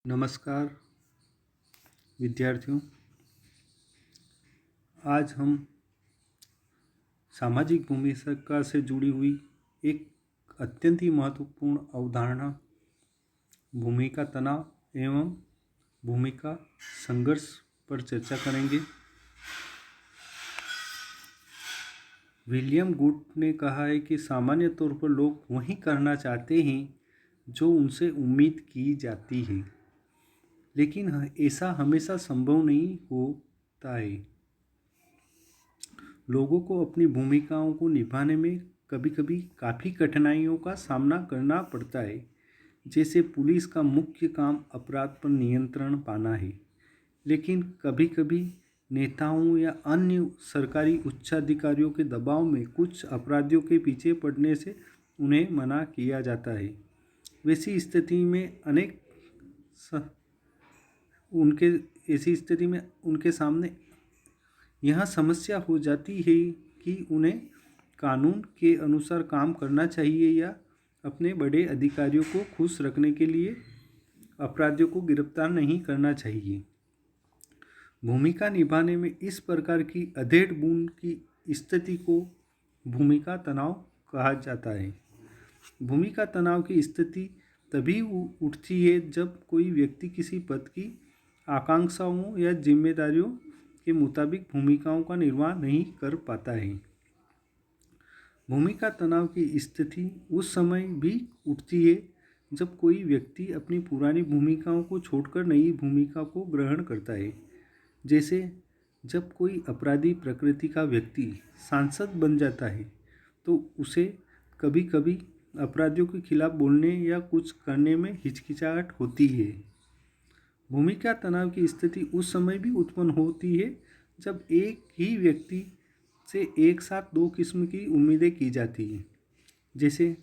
नमस्कार विद्यार्थियों। आज हम सामाजिक भूमिका से जुड़ी हुई एक अत्यंत ही महत्वपूर्ण अवधारणा भूमिका तनाव एवं भूमिका संघर्ष पर चर्चा करेंगे। विलियम गुड ने कहा है कि सामान्य तौर पर लोग वही करना चाहते हैं जो उनसे उम्मीद की जाती है, लेकिन ऐसा हमेशा संभव नहीं होता है। लोगों को अपनी भूमिकाओं को निभाने में कभी कभी काफ़ी कठिनाइयों का सामना करना पड़ता है। जैसे पुलिस का मुख्य काम अपराध पर नियंत्रण पाना है, लेकिन कभी कभी नेताओं या अन्य सरकारी उच्चाधिकारियों के दबाव में कुछ अपराधियों के पीछे पड़ने से उन्हें मना किया जाता है। वैसी स्थिति में उनके सामने यह समस्या हो जाती है कि उन्हें कानून के अनुसार काम करना चाहिए या अपने बड़े अधिकारियों को खुश रखने के लिए अपराधियों को गिरफ्तार नहीं करना चाहिए। भूमिका निभाने में इस प्रकार की अधेड़ बूंद की स्थिति को भूमिका तनाव कहा जाता है। भूमिका तनाव की स्थिति तभी उठती है जब कोई व्यक्ति किसी पद की आकांक्षाओं या जिम्मेदारियों के मुताबिक भूमिकाओं का निर्वाह नहीं कर पाता है। भूमिका तनाव की स्थिति उस समय भी उठती है जब कोई व्यक्ति अपनी पुरानी भूमिकाओं को छोड़कर नई भूमिका को ग्रहण करता है। जैसे जब कोई अपराधी प्रकृति का व्यक्ति सांसद बन जाता है तो उसे कभी कभी अपराधियों के खिलाफ बोलने या कुछ करने में हिचकिचाहट होती है। भूमिका तनाव की स्थिति उस समय भी उत्पन्न होती है जब एक ही व्यक्ति से एक साथ दो किस्म की उम्मीदें की जाती हैं। जैसे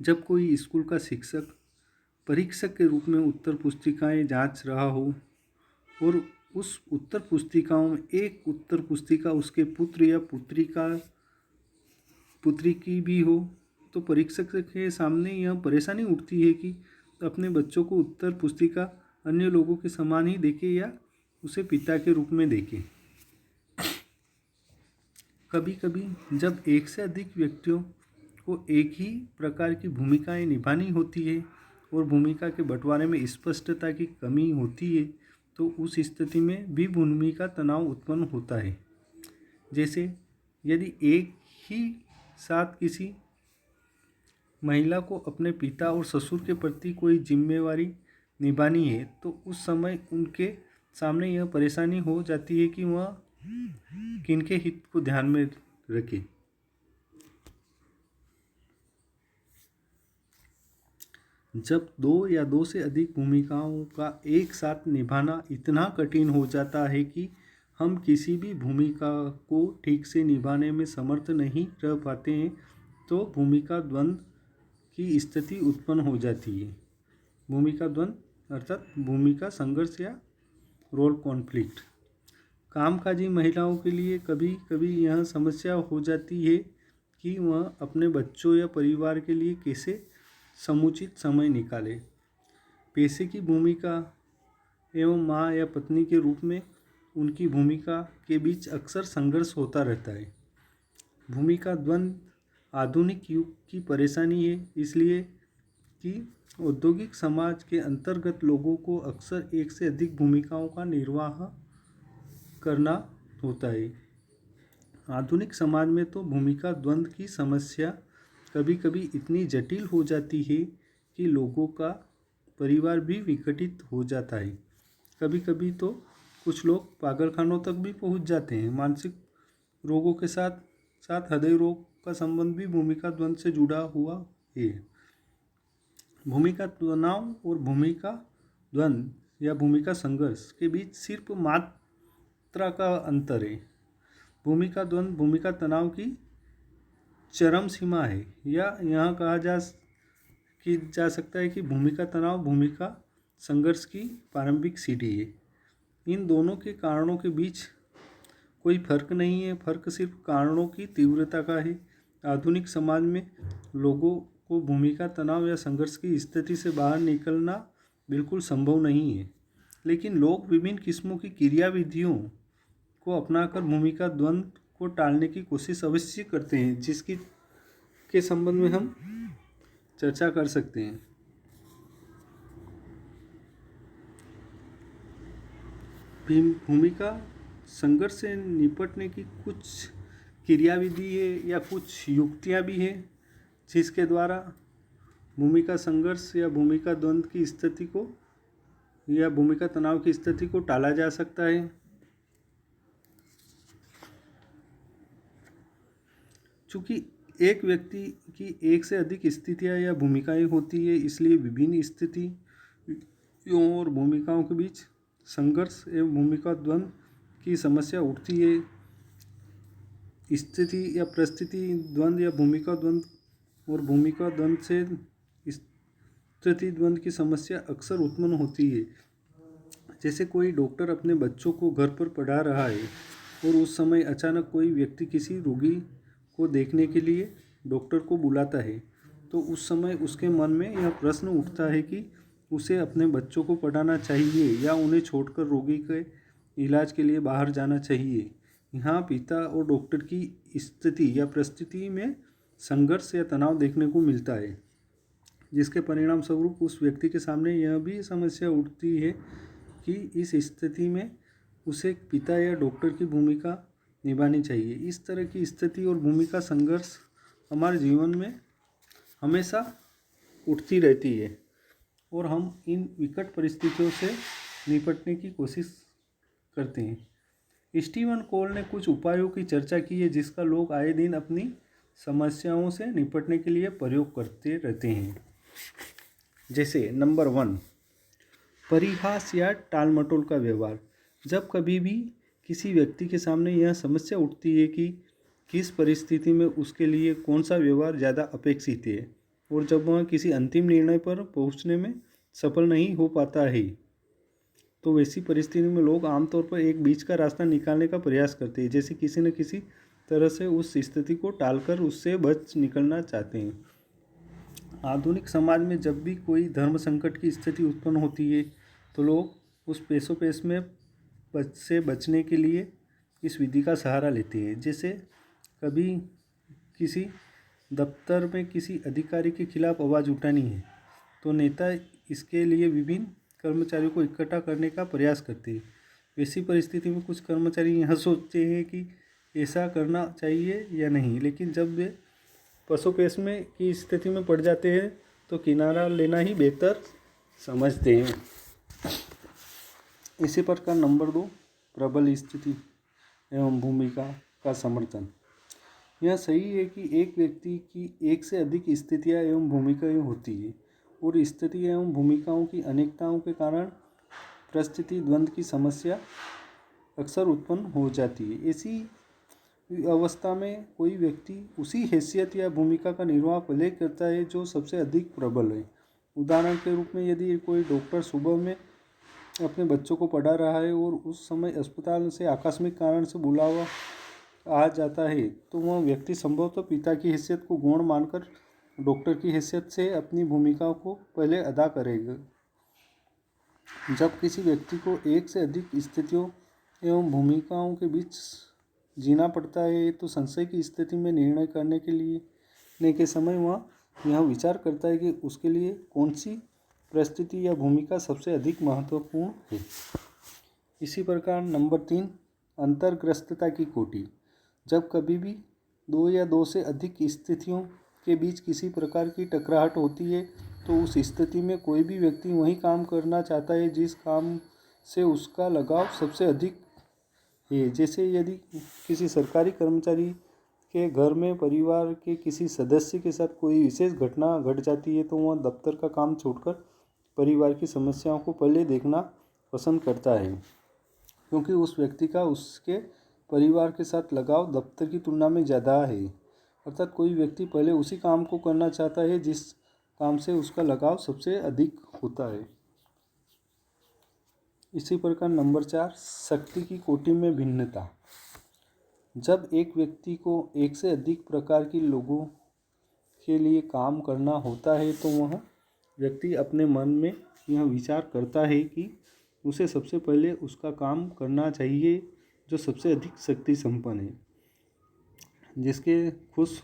जब कोई स्कूल का शिक्षक परीक्षक के रूप में उत्तर पुस्तिकाएं जांच रहा हो और उस उत्तर पुस्तिकाओं में एक उत्तर पुस्तिका उसके पुत्र या पुत्री की भी हो, तो परीक्षक के सामने यह परेशानी उठती है कि अपने बच्चों को उत्तर पुस्तिका अन्य लोगों के समान ही देखे या उसे पिता के रूप में देखे। कभी कभी जब एक से अधिक व्यक्तियों को एक ही प्रकार की भूमिकाएं निभानी होती है और भूमिका के बंटवारे में स्पष्टता की कमी होती है, तो उस स्थिति में भी भूमिका तनाव उत्पन्न होता है। जैसे यदि एक ही साथ किसी महिला को अपने पिता और ससुर के प्रति कोई जिम्मेवारी निभानी है, तो उस समय उनके सामने यह परेशानी हो जाती है कि वह किनके हित को ध्यान में रखे। जब दो या दो से अधिक भूमिकाओं का एक साथ निभाना इतना कठिन हो जाता है कि हम किसी भी भूमिका को ठीक से निभाने में समर्थ नहीं रह पाते हैं, तो भूमिका द्वंद्व की स्थिति उत्पन्न हो जाती है। भूमिका द्वंद्व अर्थात भूमिका संघर्ष या रोल कॉन्फ्लिक्ट। कामकाजी महिलाओं के लिए कभी कभी यह समस्या हो जाती है कि वह अपने बच्चों या परिवार के लिए कैसे समुचित समय निकाले। पेशे की भूमिका एवं माँ या पत्नी के रूप में उनकी भूमिका के बीच अक्सर संघर्ष होता रहता है। भूमिका द्वंद्व आधुनिक युग की परेशानी है, इसलिए कि औद्योगिक समाज के अंतर्गत लोगों को अक्सर एक से अधिक भूमिकाओं का निर्वाह करना होता है। आधुनिक समाज में तो भूमिका द्वंद्व की समस्या कभी कभी इतनी जटिल हो जाती है कि लोगों का परिवार भी विघटित हो जाता है। कभी कभी तो कुछ लोग पागलखानों तक भी पहुंच जाते हैं। मानसिक रोगों के साथ साथ हृदय रोग का संबंध भी भूमिका द्वंद्व से जुड़ा हुआ है। भूमिका तनाव और भूमिका द्वंद्व या भूमिका संघर्ष के बीच सिर्फ मात्रा का अंतर है। भूमिका द्वंद्व भूमिका तनाव की चरम सीमा है, या यहाँ कहा जा सकता है कि भूमिका तनाव भूमिका संघर्ष की प्रारंभिक सीढ़ी है। इन दोनों के कारणों के बीच कोई फर्क नहीं है, फर्क सिर्फ कारणों की तीव्रता का है। आधुनिक समाज में लोगों को भूमिका तनाव या संघर्ष की स्थिति से बाहर निकलना बिल्कुल संभव नहीं है, लेकिन लोग विभिन्न किस्मों की क्रियाविधियों को अपनाकर भूमिका द्वंद्व को टालने की कोशिश अवश्य करते हैं, जिसकी के संबंध में हम चर्चा कर सकते हैं। भूमिका संघर्ष से निपटने की कुछ क्रियाविधि है या कुछ युक्तियाँ भी हैं, जिसके द्वारा भूमिका संघर्ष या भूमिका द्वंद्व की स्थिति को या भूमिका तनाव की स्थिति को टाला जा सकता है। चूँकि एक व्यक्ति की एक से अधिक स्थितियाँ या भूमिकाएं होती है, इसलिए विभिन्न स्थितियों और भूमिकाओं के बीच संघर्ष एवं भूमिका द्वंद्व की समस्या उठती है। स्थिति या परिस्थिति द्वंद्व या भूमिका द्वंद्व और भूमिका द्वंद्व से स्थिति द्वंद्व की समस्या अक्सर उत्पन्न होती है। जैसे कोई डॉक्टर अपने बच्चों को घर पर पढ़ा रहा है और उस समय अचानक कोई व्यक्ति किसी रोगी को देखने के लिए डॉक्टर को बुलाता है, तो उस समय उसके मन में यह प्रश्न उठता है कि उसे अपने बच्चों को पढ़ाना चाहिए या उन्हें छोड़कर रोगी के इलाज के लिए बाहर जाना चाहिए। यहाँ पिता और डॉक्टर की स्थिति या परिस्थिति में संघर्ष या तनाव देखने को मिलता है, जिसके परिणाम स्वरूप उस व्यक्ति के सामने यह भी समस्या उठती है कि इस स्थिति में उसे पिता या डॉक्टर की भूमिका निभानी चाहिए। इस तरह की स्थिति और भूमिका संघर्ष हमारे जीवन में हमेशा उठती रहती है और हम इन विकट परिस्थितियों से निपटने की कोशिश करते हैं। स्टीवन कोल ने कुछ उपायों की चर्चा की है, जिसका लोग आए दिन अपनी समस्याओं से निपटने के लिए प्रयोग करते रहते हैं। जैसे नंबर 1, परिहास या टालमटोल का व्यवहार। जब कभी भी किसी व्यक्ति के सामने यह समस्या उठती है कि किस परिस्थिति में उसके लिए कौन सा व्यवहार ज़्यादा अपेक्षित है और जब वह किसी अंतिम निर्णय पर पहुंचने में सफल नहीं हो पाता है, तो वैसी परिस्थिति में लोग आमतौर पर एक बीच का रास्ता निकालने का प्रयास करते हैं। जैसे किसी न किसी तरह से उस स्थिति को टालकर उससे बच निकलना चाहते हैं। आधुनिक समाज में जब भी कोई धर्म संकट की स्थिति उत्पन्न होती है, तो लोग उस पेशोपेश में से बचने के लिए इस विधि का सहारा लेते हैं। जैसे कभी किसी दफ्तर में किसी अधिकारी के खिलाफ आवाज़ उठानी है, तो नेता इसके लिए विभिन्न कर्मचारियों को इकट्ठा करने का प्रयास करते हैं। वैसी परिस्थिति में कुछ कर्मचारी यह सोचते हैं कि ऐसा करना चाहिए या नहीं, लेकिन जब वे पशुपेश में की स्थिति में पड़ जाते हैं तो किनारा लेना ही बेहतर समझते हैं। इसी प्रकार नंबर 2, प्रबल स्थिति एवं भूमिका का समर्थन। यह सही है कि एक व्यक्ति की एक से अधिक स्थितियाँ एवं भूमिकाएं होती है और स्थिति एवं भूमिकाओं की अनेकताओं के कारण परिस्थिति द्वंद्व की समस्या अक्सर उत्पन्न हो जाती है। ऐसी अवस्था में कोई व्यक्ति उसी हैसियत या भूमिका का निर्वाह भले करता है जो सबसे अधिक प्रबल है। उदाहरण के रूप में यदि कोई डॉक्टर सुबह में अपने बच्चों को पढ़ा रहा है और उस समय अस्पताल से आकस्मिक कारण से बुलावा आ जाता है, तो वह व्यक्ति संभवतः पिता की हैसियत को गौण मानकर डॉक्टर की हैसियत से अपनी भूमिका को पहले अदा करेगा। जब किसी व्यक्ति को एक से अधिक स्थितियों एवं भूमिकाओं के बीच जीना पड़ता है, तो संशय की स्थिति में निर्णय करने के समय वह यह विचार करता है कि उसके लिए कौन सी परिस्थिति या भूमिका सबसे अधिक महत्वपूर्ण है। इसी प्रकार नंबर 3, अंतर्ग्रस्तता की कोटि। जब कभी भी 2 या 2 से अधिक स्थितियों के बीच किसी प्रकार की टकराहट होती है, तो उस स्थिति में कोई भी व्यक्ति वही काम करना चाहता है जिस काम से उसका लगाव सबसे अधिक है। जैसे यदि किसी सरकारी कर्मचारी के घर में परिवार के किसी सदस्य के साथ कोई विशेष घटना घट जाती है, तो वह दफ्तर का काम छोड़कर परिवार की समस्याओं को पहले देखना पसंद करता है, क्योंकि उस व्यक्ति का उसके परिवार के साथ लगाव दफ्तर की तुलना में ज़्यादा है। अर्थात कोई व्यक्ति पहले उसी काम को करना चाहता है जिस काम से उसका लगाव सबसे अधिक होता है। इसी प्रकार नंबर 4, शक्ति की कोटि में भिन्नता। जब एक व्यक्ति को एक से अधिक प्रकार के लोगों के लिए काम करना होता है, तो वह व्यक्ति अपने मन में यह विचार करता है कि उसे सबसे पहले उसका काम करना चाहिए जो सबसे अधिक शक्ति संपन्न है, जिसके खुश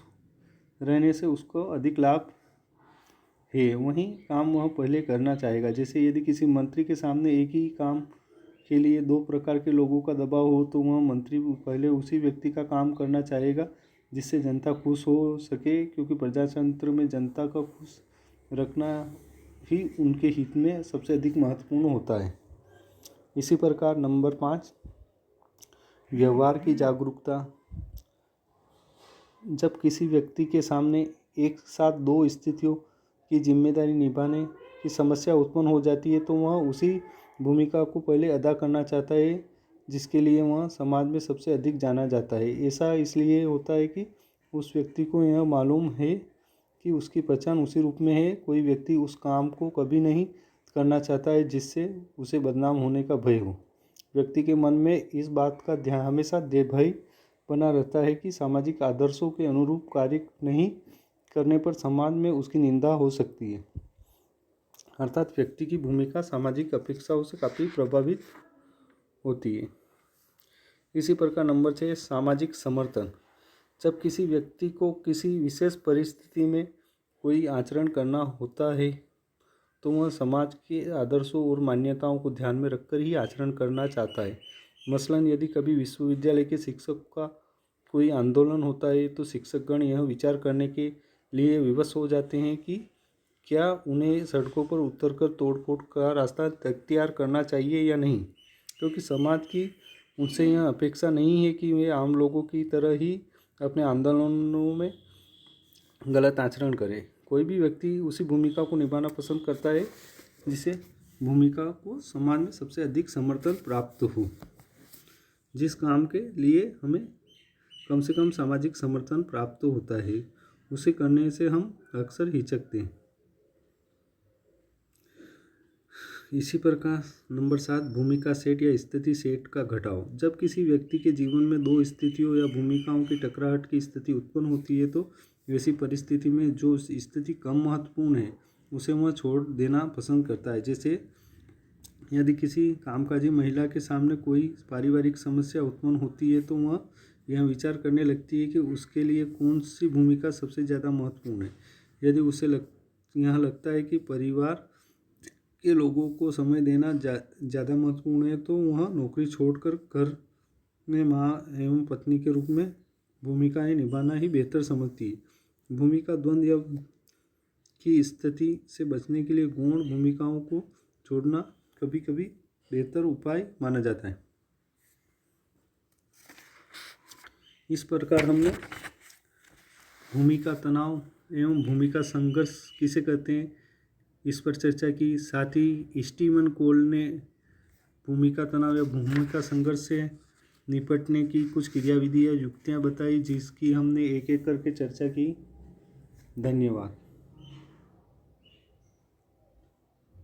रहने से उसको अधिक लाभ है, वही काम वह पहले करना चाहेगा। जैसे यदि किसी मंत्री के सामने एक ही काम के लिए दो प्रकार के लोगों का दबाव हो तो वह मंत्री पहले उसी व्यक्ति का काम करना चाहेगा जिससे जनता खुश हो सके, क्योंकि प्रजातंत्र में जनता का खुश रखना ही उनके हित में सबसे अधिक महत्वपूर्ण होता है। इसी प्रकार नंबर 5, व्यवहार की जागरूकता। जब किसी व्यक्ति के सामने एक साथ दो स्थितियों की जिम्मेदारी निभाने की समस्या उत्पन्न हो जाती है तो वह उसी भूमिका को पहले अदा करना चाहता है जिसके लिए वह समाज में सबसे अधिक जाना जाता है। ऐसा इसलिए होता है कि उस व्यक्ति को यह मालूम है कि उसकी पहचान उसी रूप में है। कोई व्यक्ति उस काम को कभी नहीं करना चाहता है जिससे उसे बदनाम होने का भय हो। व्यक्ति के मन में इस बात का ध्यान हमेशा भय बना रहता है कि सामाजिक आदर्शों के अनुरूप कार्य नहीं करने पर समाज में उसकी निंदा हो सकती है। अर्थात व्यक्ति की भूमिका सामाजिक अपेक्षाओं से काफ़ी प्रभावित होती है। इसी प्रकार नंबर 6, सामाजिक समर्थन। जब किसी व्यक्ति को किसी विशेष परिस्थिति में कोई आचरण करना होता है तो वह समाज के आदर्शों और मान्यताओं को ध्यान में रखकर ही आचरण करना चाहता है। मसलन यदि कभी विश्वविद्यालय के शिक्षक का कोई आंदोलन होता है तो शिक्षकगण यह विचार करने के लिए विवश हो जाते हैं कि क्या उन्हें सड़कों पर उतरकर तोड़फोड़ का रास्ता अख्तियार करना चाहिए या नहीं, क्योंकि समाज की उनसे यह अपेक्षा नहीं है कि वे आम लोगों की तरह ही अपने आंदोलनों में गलत आचरण करें। कोई भी व्यक्ति उसी भूमिका को निभाना पसंद करता है जिसे भूमिका को समाज में सबसे अधिक समर्थन प्राप्त हो। जिस काम के लिए हमें कम से कम सामाजिक समर्थन प्राप्त होता है उसे करने से हम अक्सर हिचकते हैं। इसी प्रकार नंबर 7, भूमिका सेट या स्थिति सेट का घटाव। जब किसी व्यक्ति के जीवन में दो स्थितियों या भूमिकाओं की टकराहट की स्थिति उत्पन्न होती है तो ऐसी परिस्थिति में जो स्थिति कम महत्वपूर्ण है उसे वह छोड़ देना पसंद करता है। जैसे यदि किसी कामकाजी महिला के सामने कोई पारिवारिक समस्या उत्पन्न होती है तो वह यह विचार करने लगती है कि उसके लिए कौन सी भूमिका सबसे ज़्यादा महत्वपूर्ण है। यदि उसे यह लगता है कि परिवार के लोगों को समय देना ज़्यादा महत्वपूर्ण है तो वह नौकरी छोड़कर घर में माँ एवं पत्नी के रूप में भूमिकाएं निभाना ही बेहतर समझती है। भूमिका द्वंद्व या की स्थिति से बचने के लिए गौण भूमिकाओं को छोड़ना कभी कभी बेहतर उपाय माना जाता है। इस प्रकार हमने भूमिका तनाव एवं भूमिका संघर्ष किसे कहते हैं इस पर चर्चा की। साथ ही स्टीवन कोल ने भूमिका तनाव या भूमिका संघर्ष से निपटने की कुछ क्रियाविधि या युक्तियाँ बताई जिसकी हमने एक एक करके चर्चा की। धन्यवाद।